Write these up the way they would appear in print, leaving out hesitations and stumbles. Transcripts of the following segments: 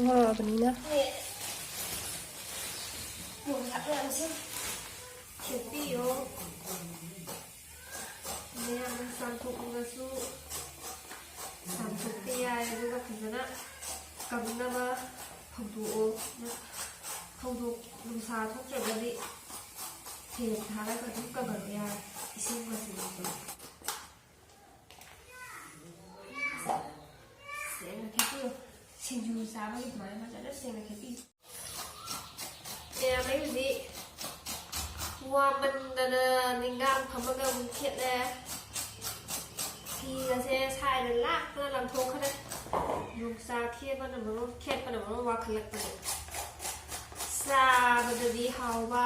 ꯉꯧꯔꯕꯅꯤꯅ ꯃꯣꯔꯣꯛꯁꯦ ꯈꯦꯠꯄꯤꯌꯣ ꯃꯌꯥꯝꯅ ꯆꯥꯝꯊꯣꯛꯅꯤꯡꯉꯁꯨ ꯆꯥꯝꯊꯣꯛꯄ ꯌꯥꯏ ꯑꯗꯨꯒ ꯐꯖꯅ ꯀꯪꯅꯕ ꯐꯧꯗꯣꯛꯑꯣ ꯅꯨꯡꯁꯥ ꯊꯣꯛꯇ꯭ꯔꯒꯗꯤ ꯐꯦꯟ ꯊꯥꯔꯒ ꯑꯗꯨꯝ ꯀꯪꯍꯟꯕ ꯌꯥꯏ ꯏꯁꯤꯡ ꯃꯆꯨꯝꯗꯣ ꯁꯦꯡꯅ ꯈꯦꯠꯄꯤꯌꯨ ꯁꯤꯡꯖꯨ ꯆꯥꯕꯒꯤ ꯑꯗꯨꯃꯥꯏꯅ ꯐꯖꯅ ꯁꯦꯡꯅ ꯈꯦꯠꯄꯤꯌꯨ ꯃꯌꯥꯝ ꯑꯩ ꯍꯧꯖꯤꯛ ꯋꯥꯃꯟꯗꯅ ꯅꯤꯡꯒꯥꯡ ꯐꯝꯃꯒ ꯑꯃꯨꯛ ꯈꯦꯠꯂꯦ ꯐꯤꯒꯁꯦ ꯁꯥꯏꯗ ꯂꯥꯛꯇꯅ ꯂꯪꯊꯣꯛꯈ꯭ꯔꯦ ꯌꯣꯡꯆꯥꯛ ꯈꯦꯠꯄꯅ ꯃꯔꯣꯟ ꯋꯥꯈꯠꯂꯛꯄꯅꯦ ꯆꯥꯕꯗꯗꯤ ꯍꯥꯎꯕ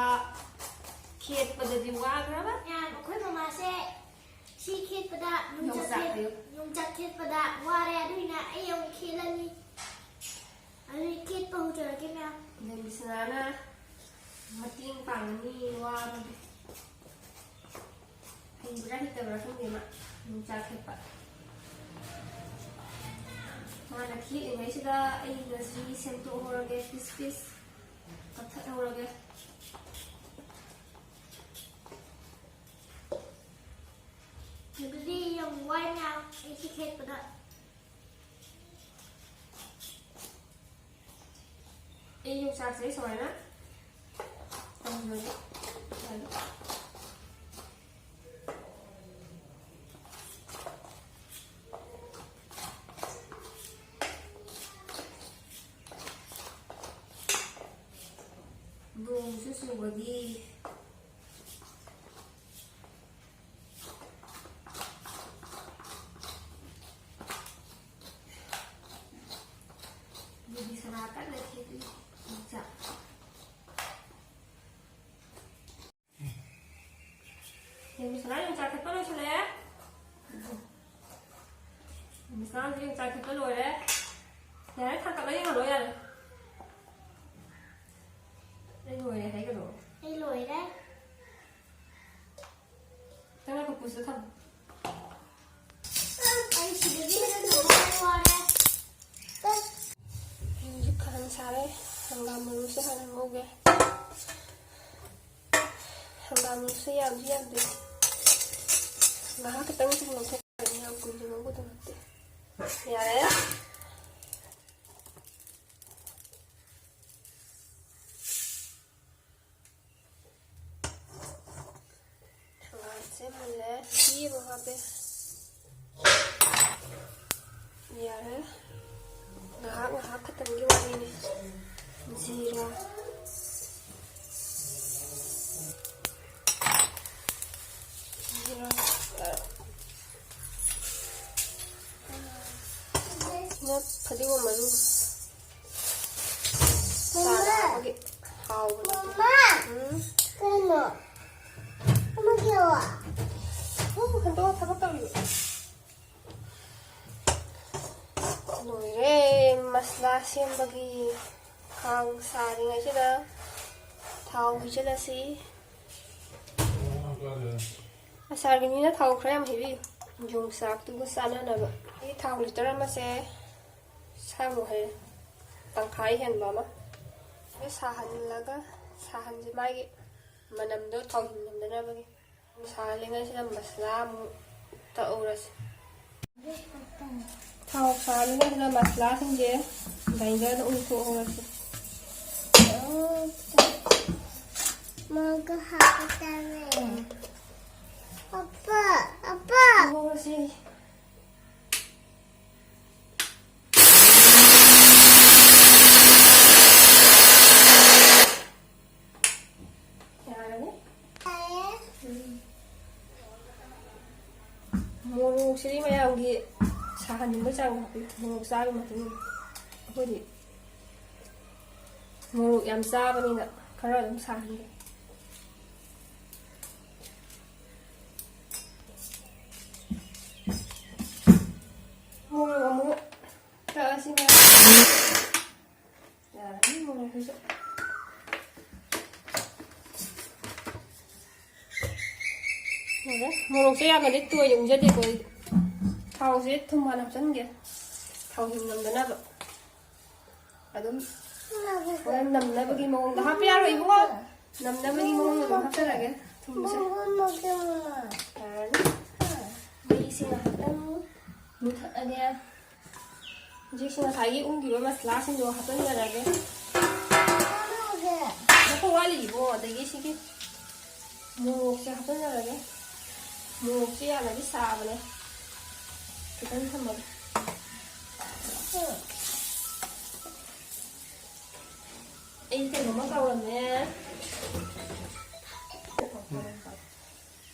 ꯈꯦꯠꯄꯗꯗꯤ ꯋꯥꯈ꯭ꯔꯕ ꯑꯩꯈꯣꯏ ꯃꯃꯥꯁꯦ ꯁꯤ ꯈꯦꯠꯄꯗ ꯌꯣꯡꯆꯥꯛ ꯈꯦꯠꯄꯗ ꯋꯥꯔꯦ ꯑꯗꯨꯏꯅ ꯑꯩ ꯑꯃꯨꯛ ꯈꯦꯠꯂꯅꯤ ꯑꯗꯨꯗꯤ ꯈꯦꯠꯄ ꯍꯧꯖꯔꯒꯦ ꯃꯌꯥꯝ ꯅꯦꯕꯤꯁꯅꯥꯅ ꯃꯇꯦꯡ ꯄꯥꯡꯒꯅꯤ ꯋꯥꯕꯒꯤ ꯍꯩꯕ꯭ꯔꯥ ꯍꯩꯇꯕ꯭ꯔꯥ ꯈꯪꯗꯦ ꯃꯥ ꯌꯣꯡꯆꯥꯛ ꯈꯦꯠꯄ ꯃꯥꯅ ꯈꯦꯠꯂꯤꯉꯩꯁꯤꯗ ꯑꯩꯅ ꯁꯤ ꯁꯦꯝꯗꯣꯛꯍꯧꯔꯒꯦ ꯄꯤꯁ ꯄꯤꯁ ꯀꯛꯊꯠꯍꯧꯔꯒꯦ ꯑꯗꯨꯗꯤ ꯌꯥꯝ ꯋꯥꯏ ꯃꯌꯥꯝ ꯑꯩ ꯁꯤ ꯈꯦꯠꯄꯗ ꯑꯩ ꯌꯣꯡꯆꯥꯛꯁꯦ ꯁꯨꯃꯥꯏꯅ ꯇꯧꯔꯒꯦ ꯅꯣꯡꯁꯨ ꯆꯨꯕꯒꯤ ꯅꯦꯕꯤꯁꯅꯥ ꯀꯟꯅ ꯈꯦꯠꯂꯤ ꯌꯣꯡꯆꯥꯛ ꯅꯦꯕꯤꯁꯅꯥ ꯌꯣꯡꯆꯥꯛ ꯈꯦꯠꯄ ꯂꯣꯏꯁꯤꯜꯂꯛꯑꯦ ꯅꯦꯕꯤꯁꯅꯥꯁꯨ ꯌꯣꯡꯆꯥꯛ ꯈꯦꯠꯄ ꯂꯣꯏꯔꯦ ꯌꯥꯔꯦ ꯊꯥꯡꯀꯠꯂ ꯌꯦꯡꯍꯜꯂꯣ ꯌꯥꯔꯦ ꯑꯩ ꯂꯣꯏꯔꯦ ꯍꯥꯏꯒꯅꯣ ꯑꯩ ꯂꯣꯏꯔꯦ ꯅꯪꯅ ꯀꯨꯞꯄꯨꯁꯨ ꯊꯝꯃꯨ ꯑꯩ ꯁꯤꯗꯒꯤ ꯍꯦꯟꯅ ꯅꯨꯡꯉꯥꯏ ꯋꯥꯔꯦ ꯍꯧꯖꯤꯛ ꯈꯥꯡ ꯁꯥꯔꯦ ꯍꯪꯒꯥꯝ ꯃꯔꯨꯁꯦ ꯍꯥꯟꯅ ꯉꯧꯒꯦ ꯍꯪꯒꯥꯝ ꯃꯔꯨꯁꯦ ꯌꯥꯝꯗꯤ ꯌꯥꯝꯗꯦ ꯉꯥꯏꯍꯥꯛ ꯈꯤꯇꯪ ꯁꯨꯝ ꯉꯧꯊꯣꯛꯑꯅꯤ ꯌꯥꯝ ꯀꯨꯏꯅ ꯉꯧꯕꯗꯣ ꯅꯠꯇꯦ ꯌꯥꯔꯦ ꯍꯪꯒꯥꯝꯁꯦ ꯃꯨꯜꯂꯦ ꯊꯤ ꯑꯃꯨꯛ ꯍꯥꯞꯄꯦ ꯌꯥꯔꯦ ꯉꯥꯏꯍꯥꯛ ꯈꯛꯇꯪꯒꯤ ꯋꯥꯔꯤꯅꯤ ꯖꯤꯔꯥ ꯐꯗꯤꯒꯣꯝ ꯃꯔꯨ ꯆꯥꯗ ꯍꯥꯞꯄꯒꯤ ꯍꯥꯎꯕꯅꯤ ꯀꯩꯅꯣ ꯑꯃꯒꯤꯋꯥ ꯍꯟꯗꯣꯛ ꯊꯕꯛ ꯇꯧꯔꯤꯕ ꯂꯣꯏꯔꯦ ꯃꯁꯂꯥ ꯁꯦꯝꯕꯒꯤ ꯈꯥꯡ ꯁꯥꯔꯤꯉꯩꯁꯤꯗ ꯊꯥꯎ ꯍꯩꯖꯤꯜꯂꯁꯤ ꯑꯆꯥꯔꯒꯤꯅꯤꯅ ꯊꯥꯎ ꯈꯔ ꯌꯥꯝ ꯍꯩꯕꯤꯌꯨ ꯌꯣꯡꯆꯥꯛꯇꯨꯒ ꯆꯥꯟꯅꯅꯕ ꯑꯩ ꯊꯥꯎ ꯂꯤꯇꯔ ꯑꯃꯁꯦ ꯁꯥꯏꯃꯨꯛ ꯍꯩꯔꯦ ꯇꯪꯈꯥꯏ ꯍꯦꯟꯕ ꯑꯃ ꯁꯥꯍꯟꯁꯤ ꯃꯥꯒꯤ ꯃꯅꯝꯗꯣ ꯊꯥꯎꯍꯤꯡꯍꯟꯗꯅꯕꯒꯤ ꯁꯥꯍꯜꯂꯤꯉꯩꯁꯤꯗ ꯃꯁꯂꯥ ꯑꯃꯨꯛ ꯇꯛꯍꯧꯔꯁꯤ ꯊꯥꯎ ꯁꯥꯍꯜꯂꯤꯉꯩꯁꯤꯗ ꯃꯁꯂꯥꯁꯤꯡꯁꯦ ꯒ꯭ꯔꯥꯏꯟꯗꯔꯗ ꯎꯟꯊꯣꯛꯍꯧꯔꯁꯤ ꯃꯒ ꯍꯥꯞꯄꯇꯥꯔꯦ ꯑꯄꯥ ꯎꯍꯧꯔꯁꯤ ꯃꯣꯔꯣꯛꯁꯤꯗꯤ ꯃꯌꯥꯝꯒꯤ ꯁꯥꯍꯟꯅꯤꯡꯕ ꯆꯥꯡ ꯍꯥꯞꯄꯤꯌꯨ ꯃꯣꯔꯣꯛ ꯆꯥꯕꯒꯤ ꯃꯇꯨꯡ ꯏꯟꯅ ꯑꯩꯈꯣꯏꯗꯤ ꯃꯣꯔꯣꯛ ꯌꯥꯝ ꯆꯥꯕꯅꯤꯅ ꯈꯔ ꯑꯗꯨꯝ ꯁꯥꯍꯟꯒꯦ ꯃꯣꯔꯣꯛ ꯑꯃꯨꯛ ꯇꯛꯑꯁꯤ ꯌꯥꯔꯅꯤ ꯃꯣꯔꯣꯛꯁꯤꯁꯨ ꯃꯣꯔꯣꯛꯁꯦ ꯌꯥꯝꯅꯗꯤ ꯇꯣꯏꯅ ꯎꯖꯗꯦꯀꯣ ꯑꯩꯗꯤ ꯊꯥꯎꯁꯦ ꯊꯨꯝ ꯍꯥꯟꯅ ꯍꯥꯞꯆꯤꯟꯒꯦ ꯊꯥꯎ ꯍꯤꯡ ꯅꯝꯗꯅꯕ ꯑꯗꯨꯝ ꯍꯣꯔꯦꯟ ꯅꯝꯅꯕꯒꯤ ꯃꯑꯣꯡꯗ ꯍꯥꯞꯄ ꯌꯥꯔꯣꯏ ꯏꯕꯨꯡꯉꯣ ꯅꯝꯅꯕꯒꯤ ꯃꯑꯣꯡꯗ ꯑꯗꯨꯝ ꯍꯥꯞꯆꯔꯒꯦ ꯊꯨꯝꯁꯦ ꯌꯥꯔꯅꯤ ꯃꯩꯁꯦ ꯉꯥꯏꯍꯥꯛꯇꯪ ꯃꯨꯊꯠꯂꯒꯦ ꯍꯧꯖꯤꯛꯁꯤ ꯉꯁꯥꯏꯒꯤ ꯎꯪꯈꯤꯕ ꯃꯁꯂꯥꯁꯤꯡꯗꯣ ꯍꯥꯞꯆꯤꯟꯖꯔꯒꯦ ꯃꯈꯣꯡ ꯋꯥꯠꯂꯤ ꯏꯕꯨꯡꯉꯣ ꯑꯗꯒꯤ ꯁꯤꯒꯤ ꯃꯣꯔꯣꯛꯁꯦ ꯍꯥꯞꯆꯤꯟꯖꯔꯒꯦ ꯃꯣꯔꯣꯛꯁꯦ ꯌꯥꯝꯅꯗꯤ ꯁꯥꯕꯅꯦ खितन थम्मगे कौरमे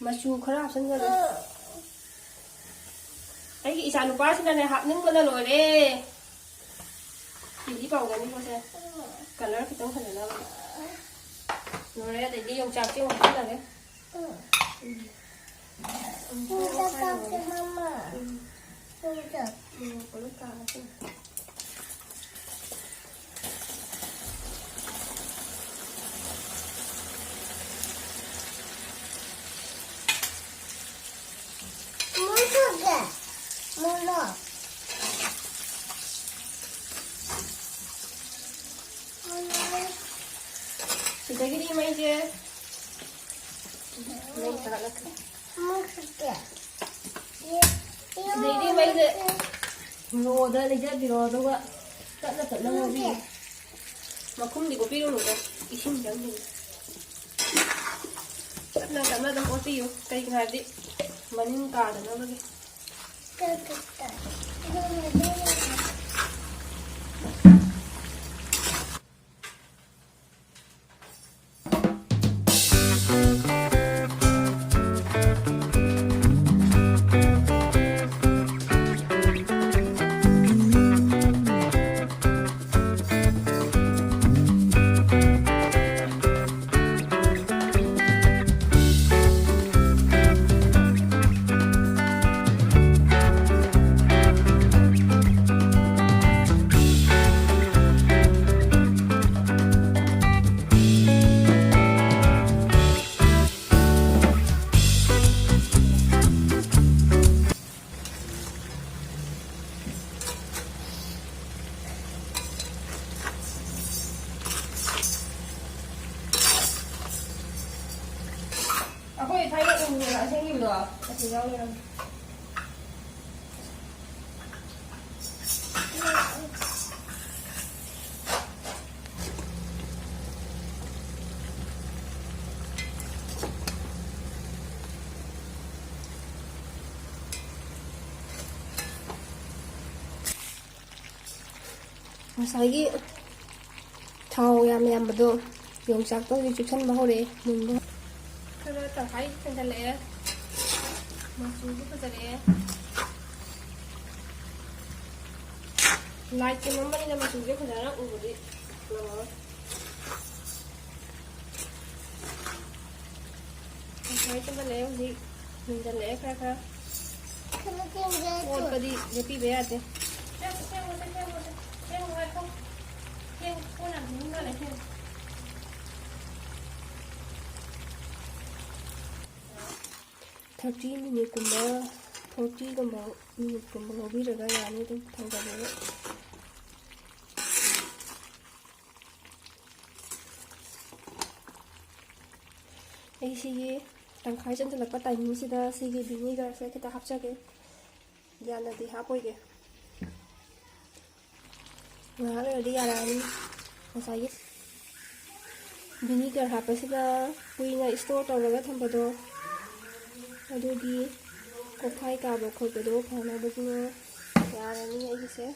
मचू खरा हापसनजरे इचा नुपासीने हापनिंगबना लोरे इदि पाउगनी मोसे कलर खितन फजनब लोरे अदगी योंचाक हापसनगे सिदगी मैसे नहीं खड़ा रखा सिदगी मैसे रोड लेजबीरो अदुगा तत्ना तत्ना मोबी मखुमदी को पीरुनुको इसिंग जंगी तत्ना तत्ना दम ओतियो कई khadi मनिंग कादनबगे Aku thay cái ung này sẽ nhiều được. Thì rau lên. Masagi thau yam bado yongchak to di chuksan ba hore mun khara ta khai chandale masu bu pajale light ke mambani na masu je khara ubudi khai chandale undi chandale khara और कदी JP बे आते thirty minute कुम्बा 40 कुम्बा minute कुम्बा लौबीरगा यानी तुम थंगबे ऐसिगे तंखाई चंदलक timing सिदा सिगे vinegar से खिता हापचागे यानदी हापोइगे नागरदी यारानी Masai vinegar हापसिदा कुइना store तौरगा थंबदो अदुगी कोफाई काबो खोबदो फानाबदो यारानी ऐसे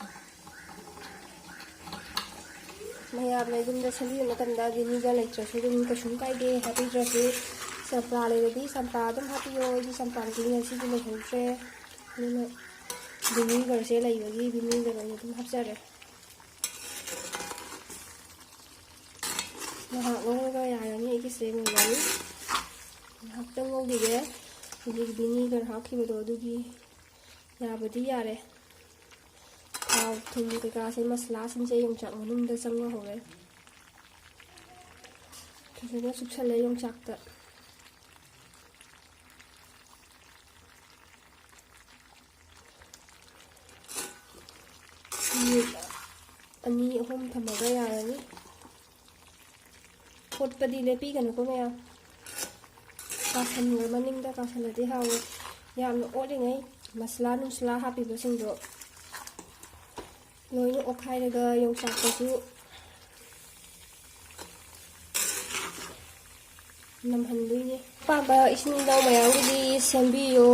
मैयाब लेगुमदा सली मतंदा vinegar लेट्रसु दुम कसुम काइदे हापिद्रसु संप्रा लेदी संप्रा दुम हापियो जी संप्रा की ngasi di लेहौत्रे निना विनेगर से लैबगी विनेगर ओइना दुम हापजारे नहा गोगा यारानी ऐसे ngani हापतंग गोदिगे हजिक विनेगर हाखिबदो अदुगी याबदी यारे थाव थुम कका से मसला सिंसे योंचाक मनुंगदा चंगा होरे फजना सुखसले योंचाकता 2 3 ꯊꯝꯃꯒ ꯌꯥꯔꯅꯤ ꯐꯨꯠꯄꯗꯤ ꯂꯦꯞꯄꯤꯒꯅꯨꯀꯣ ꯃꯌꯥꯝ ꯀꯥꯁꯟꯒ꯭ꯔ ꯃꯅꯤꯡꯗ ꯀꯥꯁꯜꯂꯗꯤ ꯍꯥꯎꯋꯦ ꯌꯥꯝꯅ ꯑꯣꯠꯂꯤꯉꯩ ꯃꯁꯂꯥ ꯅꯨꯡꯁꯂꯥ ꯍꯥꯞꯄꯤꯕꯁꯤꯡꯗꯣ ꯂꯣꯏꯅ ꯑꯣꯠꯈꯥꯏꯔꯒ ꯌꯣꯡꯆꯥꯛꯇꯁꯨ ꯅꯝꯍꯟꯗꯣꯏꯅꯦ ꯑꯄꯥꯝꯕ ꯏꯆꯤꯟ ꯏꯅꯥꯎ ꯃꯌꯥꯝꯒꯤꯗꯤ ꯁꯦꯝꯕꯤꯌꯣ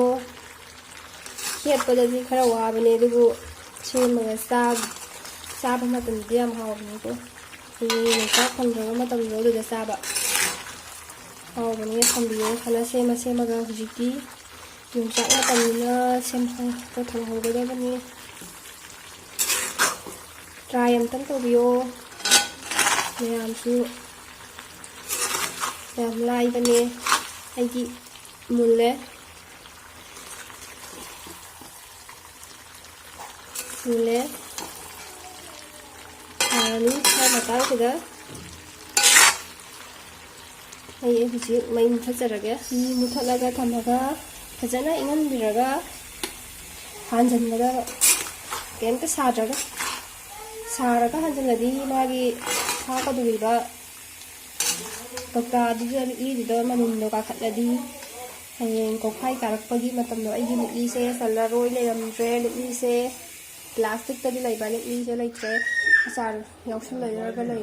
ꯈꯦꯠꯄꯗꯗꯤ ꯈꯔ ꯋꯥꯕꯅꯦ ꯑꯗꯨꯕꯨ ꯁꯦꯝꯃꯒ ꯆꯥꯕ ꯃꯇꯝꯗꯗꯤ ꯌꯥꯝ ꯍꯥꯎꯕꯅꯦꯀꯣ ꯌꯣꯡꯆꯥꯛ ꯐꯪꯗ꯭ꯔꯕ ꯃꯇꯝꯗꯣ ꯑꯗꯨꯗ ꯆꯥꯕ ꯍꯥꯎꯕꯅꯦ ꯊꯝꯕꯤꯌꯣ ꯐꯅ ꯁꯦꯝꯃꯒ ꯍꯧꯖꯤꯛꯇꯤ ꯌꯣꯡꯆꯥꯛ ꯃꯇꯝꯅꯤꯅ ꯁꯦꯝꯍꯧꯔꯒ ꯊꯝꯍꯧꯒꯗꯕꯅꯤ ꯇ꯭ꯔꯥꯏ ꯑꯝꯇꯪ ꯇꯧꯕꯤꯌꯣ ꯃꯌꯥꯝꯁꯨ ꯌꯥꯝ ꯂꯥꯏꯕꯅꯦ ꯑꯩꯒꯤ ꯃꯨꯜꯂꯦ ꯌꯥꯔꯅꯤ ꯁ꯭ꯋꯥꯏ ꯃꯇꯥꯡꯁꯤꯗ ꯑꯩ ꯍꯧꯖꯤꯛ ꯃꯩ ꯃꯨꯊꯠꯆꯔꯒꯦ ꯃꯨꯊꯠꯂꯒ ꯊꯝꯃꯒ ꯐꯖꯅ ꯏꯪꯍꯟꯕꯤꯔꯒ ꯍꯥꯟꯖꯟꯒꯗꯕ ꯀꯩꯝꯇ ꯁꯥꯔꯒ ꯍꯥꯟꯖꯜꯂꯗꯤ ꯃꯥꯒꯤ ꯍꯥꯞꯀꯗꯧꯔꯤꯕ ꯀꯧꯇꯥꯗꯨꯗ ꯂꯤꯛꯂꯤꯗꯨꯗ ꯃꯅꯨꯡꯗꯣ ꯀꯥꯈꯠꯂꯗꯤ ꯍꯌꯦꯡ ꯀꯣꯛꯐꯥꯏ ꯀꯥꯔꯛꯄꯒꯤ ꯃꯇꯝꯗꯣ ꯑꯩꯒꯤ ꯂꯤꯛꯂꯤꯁꯦ ꯆꯜꯂꯔꯣꯏ ꯂꯩꯔꯝꯗ꯭ꯔꯦ ꯂꯤꯛꯂꯤꯁꯦ ꯄ꯭ꯂꯥꯁꯇꯤꯛꯇꯗꯤ ꯂꯩꯕ ꯂꯤꯛꯂꯤꯁꯦ ꯂꯩꯇ꯭ꯔꯦ ꯑꯆꯥꯔ ꯌꯥꯎꯁꯜꯂꯔꯒ ꯂꯩ